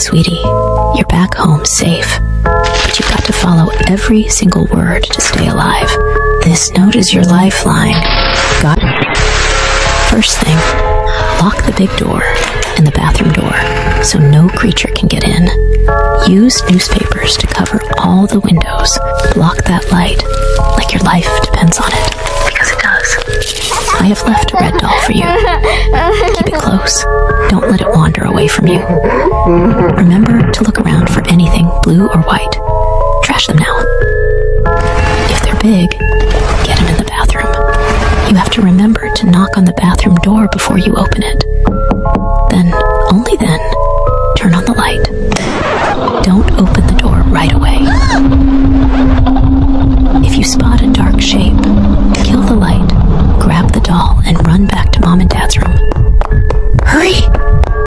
Sweetie, you're back home safe, but you've got to follow every single word to stay alive. This note is your lifeline. Got it? First thing, lock the big door and the bathroom door so no creature can get in. Use newspapers to cover all the windows. Block that light like your life depends on it, because it does. I have left a red doll for you. Keep it close. Don't let it wander away from you. Remember to look around for anything blue or white. Trash them now. If they're big, get them in the bathroom. You have to remember to knock on the bathroom door before you open it.